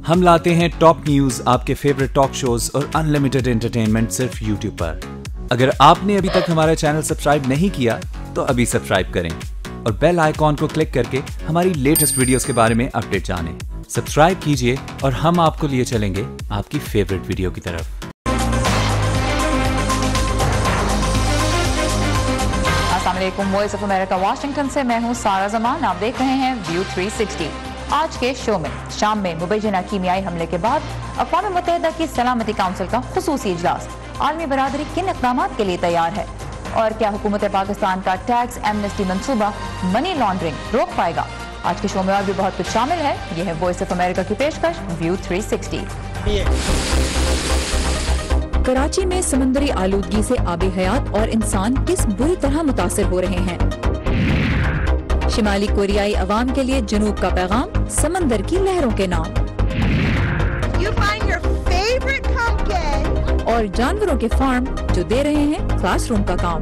ہم لاتے ہیں ٹاپ نیوز، آپ کے فیوریٹ ٹاک شوز اور انلمیٹڈ انٹرٹینمنٹ صرف یوٹیوب پر۔ اگر آپ نے ابھی تک ہمارا چینل سبسکرائب نہیں کیا تو ابھی سبسکرائب کریں اور بیل آئیکن کو کلک کر کے ہماری لیٹسٹ ویڈیوز کے بارے میں اپڈیٹ جانیں۔ سبسکرائب کیجئے اور ہم آپ کو لیے چلیں گے آپ کی فیوریٹ ویڈیو کی طرف۔ السلام علیکم، وائس آف امریکہ واشنگٹن سے میں ہوں سارہ زمان، آپ دیکھ رہے ہیں ویو 360۔ آج کے شو میں شام میں مبینہ کیمیائی حملے کے بعد اقوام متحدہ کی سلامتی کونسل کا خصوصی اجلاس، عالمی برادری کن اقدامات کے لیے تیار ہے اور کیا حکومت پاکستان کا ٹیکس ایمنسٹی منصوبہ منی لانڈرنگ روک پائے گا؟ آج کے شو میں اور بھی بہت کچھ شامل ہے۔ یہ ہے وائس آف امریکہ کی پیشکش ویو 360۔ کراچی میں سمندری آلودگی سے آب حیات اور انسان کس بری طرح متاثر ہو رہے ہیں؟ شمالی کوریائی عوام کے لیے جنوب کا پیغام سمندر کی لہروں کے نام، اور جانوروں کے فارم جو دے رہے ہیں کلاس روم کا کام۔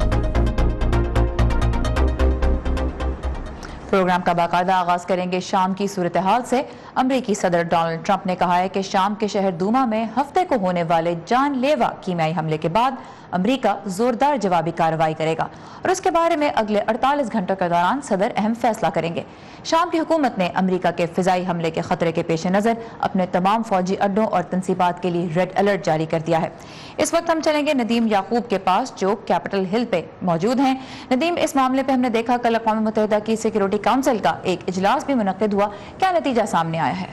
پروگرام کا باقاعدہ آغاز کریں گے شام کی صورتحال سے۔ امریکی صدر ڈونلڈ ٹرمپ نے کہا ہے کہ شام کے شہر دوما میں ہفتے کو ہونے والے جان لیوا کیمیائی حملے کے بعد امریکہ زوردار جوابی کارروائی کرے گا اور اس کے بارے میں اگلے 48 گھنٹوں کے دوران صدر اہم فیصلہ کریں گے۔ شام کی حکومت نے امریکہ کے فضائی حملے کے خطرے کے پیش نظر اپنے تمام فوجی اڈوں اور تنصیبات کے لیے ریڈ الرٹ جاری کر دیا ہے۔ اس وقت ہم چلیں گے ندیم یعقوب کے پاس جو کیپٹل ہل پہ موجود ہیں۔ ندیم، اس معاملے پہ ہم نے دیکھا کل اقوام متحدہ کی سیکیورٹی کونسل کا ایک اجلاس بھی منعقد ہوا، کیا نتیجہ سامنے آیا ہے؟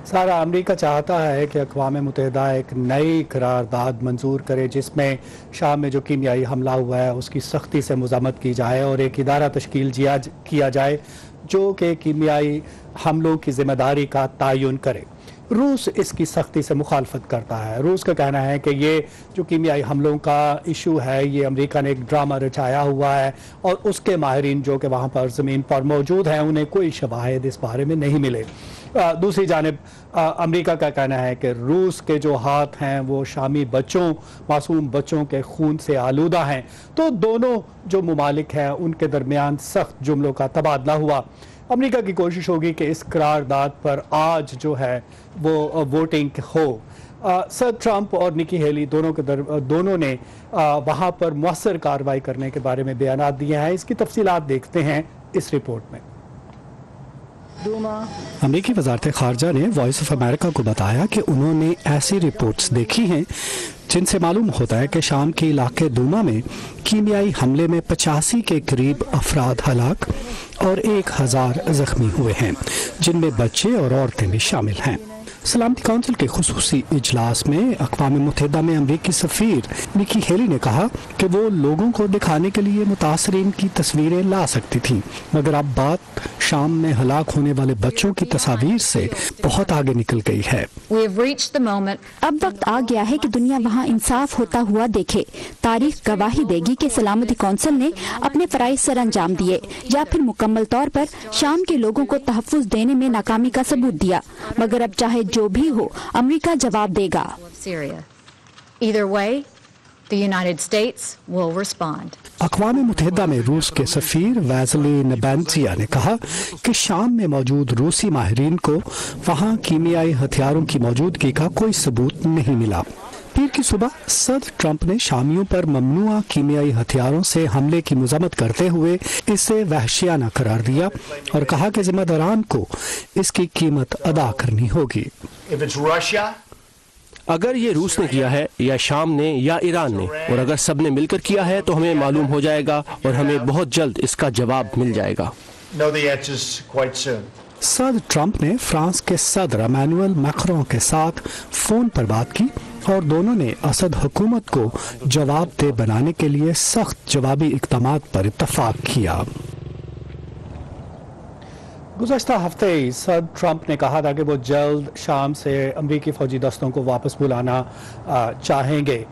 سارا، امریکہ چاہتا ہے کہ اقوام متحدہ ایک نئی قرارداد منظور کرے جس میں شام میں جو کیمیائی حملہ ہوا ہے اس کی سختی سے مذمت کی جائے اور ایک ادارہ تشکیل کیا جائے جو کہ کیمیائی حملوں کی ذمہ داری کا تعین کرے۔ روس اس کی سختی سے مخالفت کرتا ہے۔ روس کا کہنا ہے کہ یہ جو کیمیائی حملوں کا ایشو ہے یہ امریکہ نے ایک ڈرامہ رچایا ہوا ہے اور اس کے ماہرین جو کہ وہاں پر زمین پر موجود ہیں انہیں کوئی شواہد اس بارے میں نہیں ملے۔ دوسری جانب امریکہ کا کہنا ہے کہ روس کے جو ہاتھ ہیں وہ شامی بچوں، معصوم بچوں کے خون سے آلودہ ہیں، تو دونوں جو ممالک ہیں ان کے درمیان سخت جملوں کا تبادلہ ہوا۔ امریکہ کی کوشش ہوگی کہ اس قرارداد پر آج جو ہے وہ ووٹنگ ہو۔ صدر ٹرمپ اور نکی ہیلی دونوں نے وہاں پر مؤثر کارروائی کرنے کے بارے میں بیانات دیے ہیں۔ اس کی تفصیلات دیکھتے ہیں اس رپورٹ میں۔ امریکی وزارت خارجہ نے وائس آف امریکہ کو بتایا کہ انہوں نے ایسی رپورٹس دیکھی ہیں جن سے معلوم ہوتا ہے کہ شام کے علاقے دوما میں کیمیائی حملے میں 85 کے قریب افراد ہلاک اور 1000 زخمی ہوئے ہیں، جن میں بچے اور عورتیں بھی شامل ہیں۔ سلامتی کونسل کے خصوصی اجلاس میں اقوام متحدہ میں امریکی سفیر نکی ہیلی نے کہا کہ وہ لوگوں کو دکھانے کے لیے متاثرین کی تصویریں لا سکتی تھیں، مگر اب بات شام میں ہلاک ہونے والے بچوں کی تصاویر سے بہت آگے نکل گئی ہے۔ اب وقت آ گیا ہے کہ دنیا وہاں انصاف ہوتا ہوا دیکھے۔ تاریخ گواہی دے گی کہ سلامتی کونسل نے اپنے فرائض سر انجام دیے یا پھر مکمل طور پر شام کے لوگوں کو تحفظ دینے میں ناکامی کا ثبوت دیا، مگر اب چاہے جو بھی ہو امریکہ جواب دے گا۔ اقوام متحدہ میں روس کے سفیر ویزلی نبینزیا نے کہا کہ شام میں موجود روسی ماہرین کو وہاں کیمیائی ہتھیاروں کی موجودگی کا کوئی ثبوت نہیں ملا۔ پیر کی صبح صدر ٹرمپ نے شامیوں پر ممنوعہ کیمیائی ہتھیاروں سے حملے کی مذمت کرتے ہوئے اسے وحشیانہ قرار دیا اور کہا کہ ذمہ داران کو اس کی قیمت ادا کرنی ہوگی۔ اگر یہ روس نے کیا ہے یا شام نے یا ایران نے، اور اگر سب نے مل کر کیا ہے تو ہمیں معلوم ہو جائے گا اور ہمیں بہت جلد اس کا جواب مل جائے گا۔ صدر ٹرمپ نے فرانس کے صدر ایمانوئل میکرون کے ساتھ فون پر بات کی اور دونوں نے اسد حکومت کو جواب دہ بنانے کے لیے سخت جوابی اقدامات پر اتفاق کیا۔ گزشتہ ہفتے صدر ٹرمپ نے کہا تھا کہ وہ جلد شام سے امریکی فوجی دستوں کو واپس بلانا چاہیں گے۔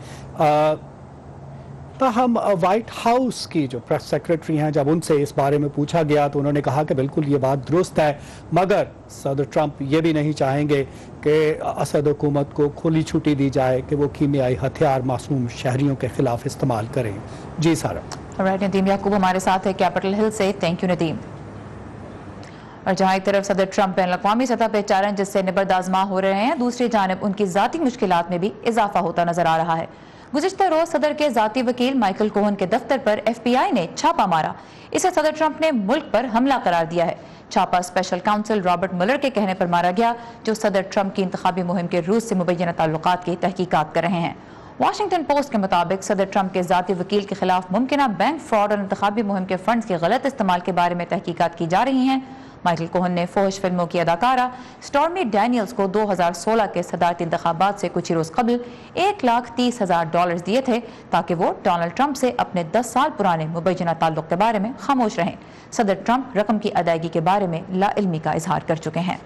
تاہم وائٹ ہاؤس کی جو پریس سیکرٹری ہیں جب ان سے اس بارے میں پوچھا گیا تو انہوں نے کہا کہ بالکل یہ بات درست ہے، مگر صدر ٹرمپ یہ بھی نہیں چاہیں گے کہ اسد حکومت کو کھلی چھٹی دی جائے کہ وہ کیمیائی ہتھیار معصوم شہریوں کے خلاف استعمال کریں۔ جی سارا۔ ندیم یعقوب ہمارے ساتھ ہے کیپٹل ہل سے، تھینک یو ندیم۔ اور جہاں ایک طرف صدر ٹرمپ بین الاقوامی سطح پہ چیلنجز سے نبرد آزما ہو رہے ہیں، دوسری جانب ان کی ذاتی مشکلات میں بھی اضافہ ہوتا نظر آ رہا ہے۔ گزشتہ روز صدر کے ذاتی وکیل مائیکل کوہن کے دفتر پر FBI نے چھاپہ مارا، اسے صدر ٹرمپ نے ملک پر حملہ قرار دیا ہے۔ چھاپہ اسپیشل کاؤنسل رابرٹ ملر کے کہنے پر مارا گیا، جو صدر ٹرمپ کی انتخابی مہم کے روس سے مبینہ تعلقات کی تحقیقات کر رہے ہیں۔ واشنگٹن پوسٹ کے مطابق صدر ٹرمپ کے ذاتی وکیل کے خلاف ممکنہ بینک فراڈ اور انتخابی مہم کے فنڈز کے غلط استعمال کے بارے میں تحقیقات کی جا رہی ہیں۔ مائیکل کوہن نے فحش فلموں کی اداکارہ سٹارمی ڈینیلز کو 2016 کے صدارتی انتخابات سے کچھ ہی روز قبل $130,000 دیے تھے تاکہ وہ ڈونلڈ ٹرمپ سے اپنے 10 سال پرانے مبینہ تعلق کے بارے میں خاموش رہیں۔ صدر ٹرمپ رقم کی ادائیگی کے بارے میں لا علمی کا اظہار کر چکے ہیں۔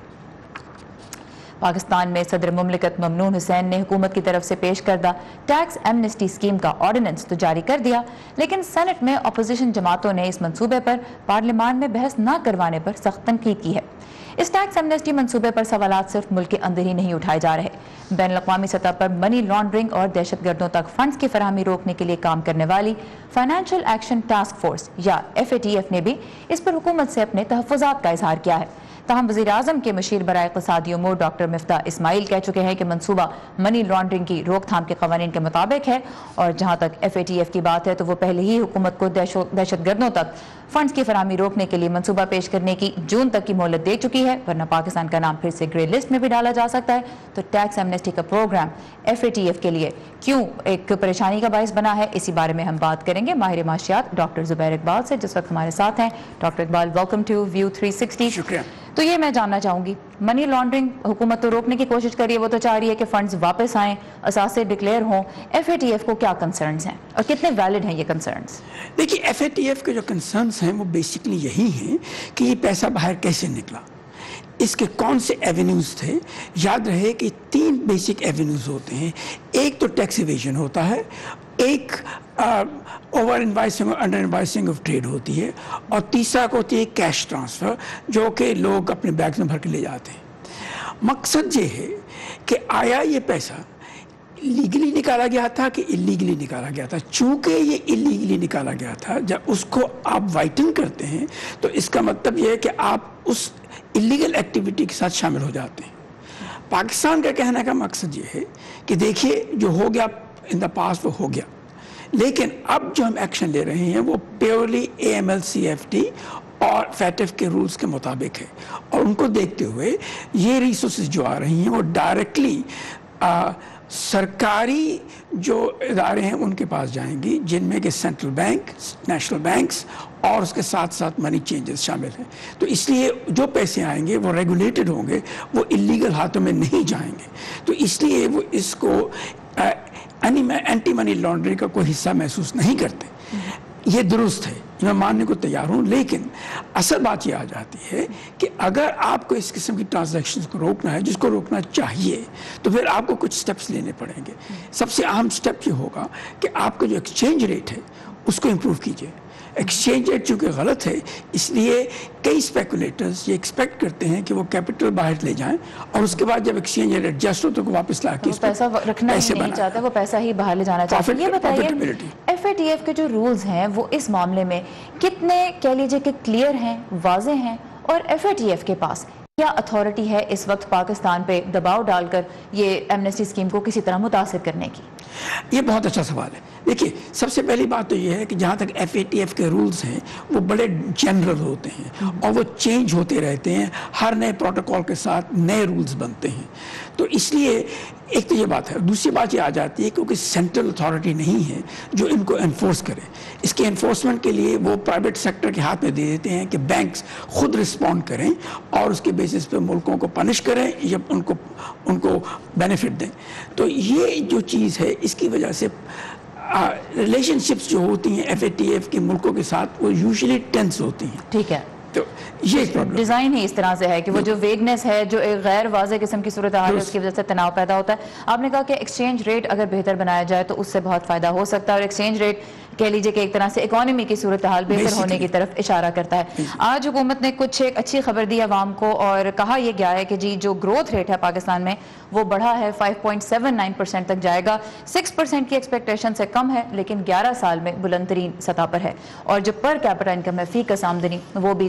پاکستان میں صدر مملکت ممنون حسین نے حکومت کی طرف سے پیش کردہ ٹیکس ایمنسٹی اسکیم کا آرڈیننس تو جاری کر دیا، لیکن سینٹ میں اپوزیشن جماعتوں نے اس منصوبے پر پارلیمان میں بحث نہ کروانے پر سخت تنقید کی ہے۔ اس ٹیکس ایمنسٹی منصوبے پر سوالات صرف ملک کے اندر ہی نہیں اٹھائے جا رہے، بین الاقوامی سطح پر منی لانڈرنگ اور دہشت گردوں تک فنڈز کی فراہمی روکنے کے لیے کام کرنے والی فائنینشیل ایکشن ٹاسک فورس یا FATF نے بھی اس پر حکومت سے اپنے تحفظات کا اظہار کیا ہے۔ تاہم وزیر اعظم کے مشیر برائے اقتصادی امور ڈاکٹر مفتاح اسماعیل کہہ چکے ہیں کہ منصوبہ منی لانڈرنگ کی روک تھام کے قوانین کے مطابق ہے، اور جہاں تک FATF کی بات ہے تو وہ پہلے ہی حکومت کو دہشت گردوں تک فنڈز کی فراہمی روکنے کے لیے منصوبہ پیش کرنے کی جون تک کی مہلت دے چکی ہے، ورنہ پاکستان کا نام پھر سے گرے لسٹ میں بھی ڈالا جا سکتا ہے۔ تو ٹیکس ایمنسٹی کا پروگرام FATF کے لیے کیوں ایک پریشانی کا باعث بنا ہے، اسی بارے میں ہم بات کریں گے ماہر معاشیات ڈاکٹر زبیر اقبال سے، جس وقت ہمارے ساتھ ہیں۔ Doctor Iqbal, welcome to View 360۔ شکریہ۔ تو یہ میں جاننا چاہوں گی، منی لانڈرنگ حکومت تو روکنے کی کوشش کر رہی ہے، وہ تو چاہ رہی ہے کہ فنڈز واپس آئیں، اثاثے ڈکلیئر ہوں، FATF کو کیا کنسرنز ہیں اور کتنے ویلڈ ہیں یہ کنسرنز؟ دیکھیے، FATF کے جو کنسرنز ہیں وہ بیسکلی یہی ہیں کہ یہ پیسہ باہر کیسے نکلا، اس کے کون سے ایونیوز تھے۔ یاد رہے کہ 3 بیسک ایونیوز ہوتے ہیں، ایک تو ٹیکس ایویژن ہوتا ہے، ایک اوور انوائسنگ اور انڈر انوائسنگ آف ٹریڈ ہوتی ہے، اور تیسرا کو ہوتی ہے کیش ٹرانسفر، جو کہ لوگ اپنے بیگز میں بھر کے لے جاتے ہیں۔ مقصد یہ ہے کہ آیا یہ پیسہ لیگلی نکالا گیا تھا کہ اللیگلی نکالا گیا تھا۔ چونکہ یہ اللیگلی نکالا گیا تھا، جب اس کو آپ وائٹن کرتے ہیں تو اس کا مطلب یہ ہے کہ آپ اس اللیگل ایکٹیویٹی کے ساتھ شامل ہو جاتے ہیں۔ پاکستان کا کہنے کا مقصد یہ ہے کہ دیکھیے، جو ہو گیا ان دا پاسٹ وہ ہو گیا، لیکن اب جو ہم ایکشن لے رہے ہیں وہ پیورلی AML-CFT اور FATF کے رولز کے مطابق ہے، اور ان کو دیکھتے ہوئے یہ ریسورسز جو آ رہی ہیں وہ ڈائریکٹلی سرکاری جو ادارے ہیں ان کے پاس جائیں گی، جن میں کہ سینٹرل بینک، نیشنل بینکس اور اس کے ساتھ ساتھ منی چینجز شامل ہیں۔ تو اس لیے جو پیسے آئیں گے وہ ریگولیٹڈ ہوں گے، وہ اللیگل ہاتھوں میں نہیں جائیں گے۔ تو اس لیے وہ اس کو اینٹی منی لانڈرنگ کا کوئی حصہ محسوس نہیں کرتے۔ یہ درست ہے، میں ماننے کو تیار ہوں، لیکن اصل بات یہ آ جاتی ہے کہ اگر آپ کو اس قسم کی ٹرانزیکشنز کو روکنا ہے، جس کو روکنا چاہیے، تو پھر آپ کو کچھ سٹیپس لینے پڑیں گے۔ سب سے اہم سٹیپ یہ ہوگا کہ آپ کا جو ایکسچینج ریٹ ہے اس کو امپروو کیجیے۔ ایکسچینج ریٹ چونکہ غلط ہے، اس لیے کئی اسپیکولیٹرز یہ ایکسپیکٹ کرتے ہیں کہ وہ کیپٹل باہر لے جائیں، اور اس کے بعد جب ایکسچینج ریٹ ایڈجسٹ ہو تو واپس لا کے پیسہ رکھنا ہی نہیں چاہتا، وہ پیسہ ہی باہر لے جانا چاہتا ہے۔ یہ بتائیے، FATF کے جو رولز ہیں وہ اس معاملے میں کتنے کہہ لیجیے کہ کلیئر ہیں، واضح ہیں، اور FATF کے پاس کیا اتھارٹی ہے اس وقت پاکستان پہ دباؤ ڈال کر یہ ایمنسٹی اسکیم کو کسی طرح متاثر کرنے کی؟ یہ بہت اچھا سوال ہے۔ دیکھیے، سب سے پہلی بات تو یہ ہے کہ جہاں تک FATF کے رولز ہیں وہ بڑے جنرل ہوتے ہیں اور وہ چینج ہوتے رہتے ہیں، ہر نئے پروٹوکول کے ساتھ نئے رولز بنتے ہیں۔ تو اس لیے ایک تو یہ بات ہے، دوسری بات یہ آ جاتی ہے کیونکہ سینٹرل اتھارٹی نہیں ہے جو ان کو انفورس کرے۔ اس کے انفورسمنٹ کے لیے وہ پرائیویٹ سیکٹر کے ہاتھ میں دے دیتے ہیں کہ بینکس خود رسپونڈ کریں اور اس کے بیسس پہ ملکوں کو پنش کریں یا ان کو بینیفٹ دیں۔ تو یہ جو چیز ہے، اس کی وجہ سے ریلیشن شپس جو ہوتی ہیں FATF کے ملکوں کے ساتھ وہ یوزلی ٹینس ہوتی ہیں۔ ٹھیک ہے، تو یہ ڈیزائن ہی اس طرح سے ہے کہ وہ جو ویگنس ہے، جو ایک غیر واضح قسم کی صورتحال ہے، اس کی وجہ سے تناؤ پیدا ہوتا ہے۔ آپ نے کہا کہ ایکسچینج ریٹ اگر بہتر بنایا جائے تو اس سے بہت فائدہ ہو سکتا ہے، اور ایکسچینج ریٹ کہہ لیجیے کہ ایک طرح سے اکانومی کی صورتحال بہتر ہونے کی طرف اشارہ کرتا ہے۔ آج حکومت نے کچھ ایک اچھی خبر دی عوام کو، اور کہا یہ گیا ہے کہ جی جو گروتھ ریٹ ہے پاکستان میں وہ بڑھا ہے، 5.79% تک جائے گا، 6% کی ایکسپیکٹیشن سے کم ہے، لیکن 11 سال میں بلند ترین سطح پر ہے، اور جو پر کیپٹا انکم ہے، فی کس آمدنی، وہ بھی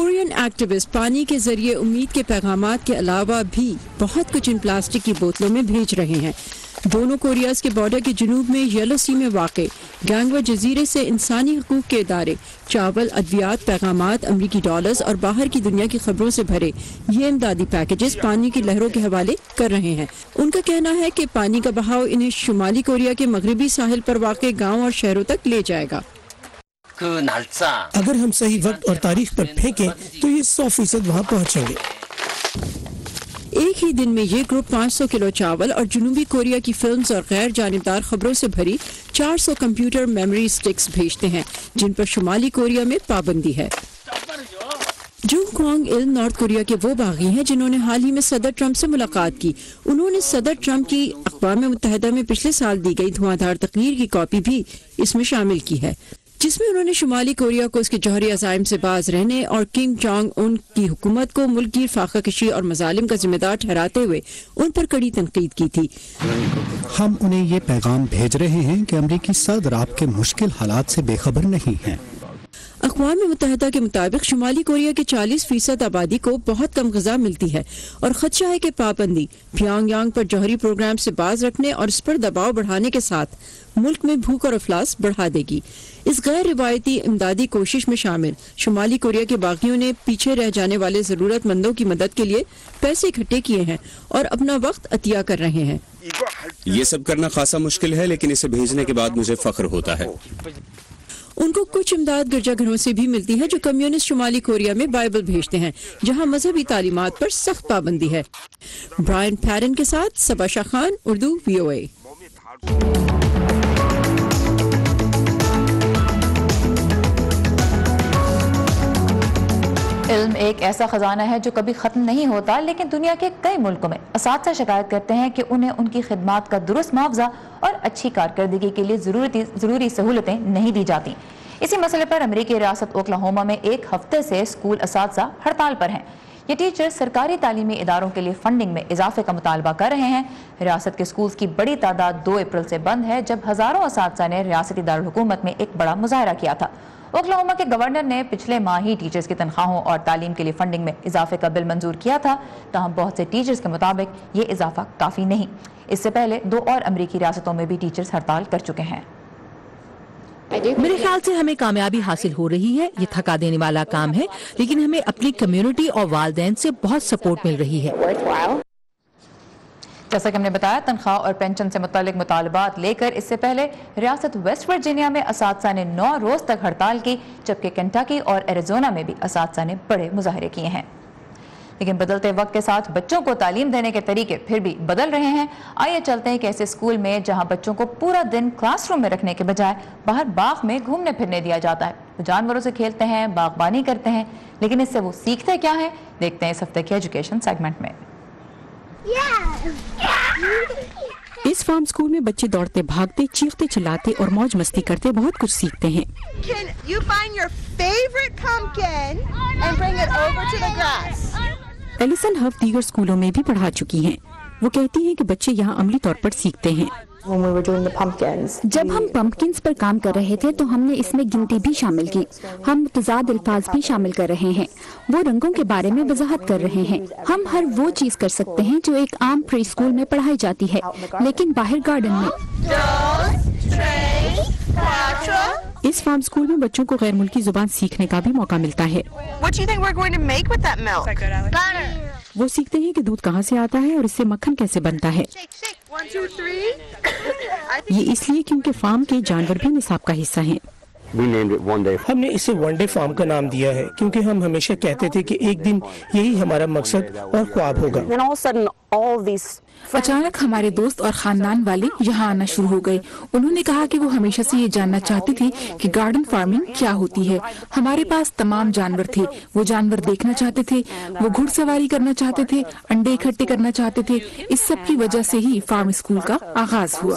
کورین ایکٹیوسٹ پانی کے ذریعے امید کے پیغامات کے علاوہ بھی بہت کچھ ان پلاسٹک کی بوتلوں میں بھیج رہے ہیں۔ دونوں کوریاز کے بارڈر کے جنوب میں یلو سی میں واقع گانگوا جزیرے سے انسانی حقوق کے ادارے چاول، ادویات، پیغامات، امریکی ڈالرز اور باہر کی دنیا کی خبروں سے بھرے یہ امدادی پیکیجز پانی کی لہروں کے حوالے کر رہے ہیں۔ ان کا کہنا ہے کہ پانی کا بہاؤ انہیں شمالی کوریا کے مغربی ساحل پر واقع گاؤں اور شہروں تک لے جائے گا۔ اگر ہم صحیح وقت اور تاریخ پر پھینکیں تو یہ 100% وہاں پہنچیں گے۔ ایک ہی دن میں یہ گروپ 500 کلو چاول اور جنوبی کوریا کی فلمز اور غیر جانبدار خبروں سے بھری 400 کمپیوٹر میموری سٹکس بھیجتے ہیں جن پر شمالی کوریا میں پابندی ہے۔ جونگ کوانگ اِل نارتھ کوریا کے وہ باغی ہیں جنہوں نے حال ہی میں صدر ٹرمپ سے ملاقات کی۔ انہوں نے صدر ٹرمپ کی اقوام متحدہ میں پچھلے سال دی گئی دھواں دھار تقریر کی کاپی بھی اس میں شامل کی ہے، جس میں انہوں نے شمالی کوریا کو اس کے جوہری عزائم سے باز رہنے اور کنگ جونگ ان کی حکومت کو ملک کی فاقہ کشی اور مظالم کا ذمہ دار ٹھہراتے ہوئے ان پر کڑی تنقید کی تھی۔ ہم انہیں یہ پیغام بھیج رہے ہیں کہ امریکی صدر آپ کے مشکل حالات سے بے خبر نہیں ہیں۔ اقوام متحدہ کے مطابق شمالی کوریا کے 40% آبادی کو بہت کم غذا ملتی ہے اور خدشہ ہے کہ پابندی پیونگ یانگ پر جوہری پروگرام سے باز رکھنے اور اس پر دباؤ بڑھانے کے ساتھ ملک میں بھوک اور افلاس بڑھا دے گی۔ اس غیر روایتی امدادی کوشش میں شامل شمالی کوریا کے باغیوں نے پیچھے رہ جانے والے ضرورت مندوں کی مدد کے لیے پیسے اکٹھے کیے ہیں اور اپنا وقت عطیہ کر رہے ہیں۔ یہ سب کرنا خاصا مشکل ہے لیکن اسے بھیجنے کے بعد مجھے فخر ہوتا ہے۔ ان کو کچھ امداد گرجا گھروں سے بھی ملتی ہے جو کمیونسٹ شمالی کوریا میں بائبل بھیجتے ہیں جہاں مذہبی تعلیمات پر سخت پابندی ہے۔ برائن پیرن کے ساتھ صبا شاہ خان، اردو VOA۔ علم ایک ایسا خزانہ ہے جو کبھی ختم نہیں ہوتا، لیکن دنیا کے کئی ملکوں میں اساتذہ شکایت کرتے ہیں کہ انہیں ان کی خدمات کا درست معاوضہ اور اچھی کارکردگی کے لیے ضروری سہولتیں نہیں دی جاتی۔ اسی مسئلے پر امریکی ریاست اوکلاہوما میں ایک ہفتے سے اسکول اساتذہ ہڑتال پر ہیں۔ یہ ٹیچر سرکاری تعلیمی اداروں کے لیے فنڈنگ میں اضافے کا مطالبہ کر رہے ہیں۔ ریاست کے اسکولز کی بڑی تعداد 2 اپریل سے بند ہے جب ہزاروں اساتذہ نے ریاستی دارالحکومت میں ایک بڑا مظاہرہ کیا تھا۔ اوکلاہوما کے گورنر نے پچھلے ماہ ہی ٹیچرز کی تنخواہوں اور تعلیم کے لیے فنڈنگ میں اضافے کا بل منظور کیا تھا، تاہم بہت سے ٹیچرز کے مطابق یہ اضافہ کافی نہیں۔ اس سے پہلے 2 اور امریکی ریاستوں میں بھی ٹیچرز ہڑتال کر چکے ہیں۔ میرے خیال سے ہمیں کامیابی حاصل ہو رہی ہے۔ یہ تھکا دینے والا کام ہے لیکن ہمیں اپنی کمیونٹی اور والدین سے بہت سپورٹ مل رہی ہے۔ جیسا کہ ہم نے بتایا، تنخواہ اور پینشن سے متعلق مطالبات لے کر اس سے پہلے ریاست ویسٹ ورجینیا میں اساتذہ نے 9 روز تک ہڑتال کی، جبکہ کنٹاکی اور ایریزونا میں بھی اساتذہ نے بڑے مظاہرے کیے ہیں۔ لیکن بدلتے وقت کے ساتھ بچوں کو تعلیم دینے کے طریقے پھر بھی بدل رہے ہیں۔ آئیے چلتے ہیں کہ ایسے اسکول میں جہاں بچوں کو پورا دن کلاس روم میں رکھنے کے بجائے باہر باغ میں گھومنے پھرنے دیا جاتا ہے۔ وہ جانوروں سے کھیلتے ہیں، باغبانی کرتے ہیں، لیکن اس سے وہ سیکھتے کیا ہیں، دیکھتے ہیں اس ہفتے کے ایجوکیشن سیگمنٹ میں۔ اس فارم اسکول میں بچے دوڑتے، بھاگتے، چیختے، چلاتے اور موج مستی کرتے بہت کچھ سیکھتے ہیں۔ ایلیسن ہف دیگر اسکولوں میں بھی پڑھا چکی ہیں۔ وہ کہتی ہیں کہ بچے یہاں عملی طور پر سیکھتے ہیں۔ جب ہم پمپکنز پر کام کر رہے تھے تو ہم نے اس میں گنتی بھی شامل کی۔ ہم متضاد الفاظ بھی شامل کر رہے ہیں، وہ رنگوں کے بارے میں وضاحت کر رہے ہیں۔ ہم ہر وہ چیز کر سکتے ہیں جو ایک عام پری اسکول میں پڑھائی جاتی ہے، لیکن باہر گارڈن میں۔ اس فارم اسکول میں بچوں کو غیر ملکی زبان سیکھنے کا بھی موقع ملتا ہے۔ وہ سیکھتے ہیں کہ دودھ کہاں سے آتا ہے اور اس سے مکھن کیسے بنتا ہے۔ یہ اس لیے کیونکہ فارم کے جانور بھی نصاب کا حصہ ہیں۔ ہم نے اسے ون ڈے فارم کا نام دیا ہے کیونکہ ہم ہمیشہ کہتے تھے کہ ایک دن یہی ہمارا مقصد اور خواب ہوگا۔ اچانک ہمارے دوست اور خاندان والے یہاں آنا شروع ہو گئے۔ انہوں نے کہا کہ وہ ہمیشہ سے یہ جاننا چاہتے تھے کہ گارڈن فارمنگ کیا ہوتی ہے۔ ہمارے پاس تمام جانور تھے، وہ جانور دیکھنا چاہتے تھے، وہ گھڑ سواری کرنا چاہتے تھے، انڈے اکٹھے کرنا چاہتے تھے۔ اس سب کی وجہ سے ہی فارم اسکول کا آغاز ہوا۔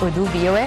@urduvoa।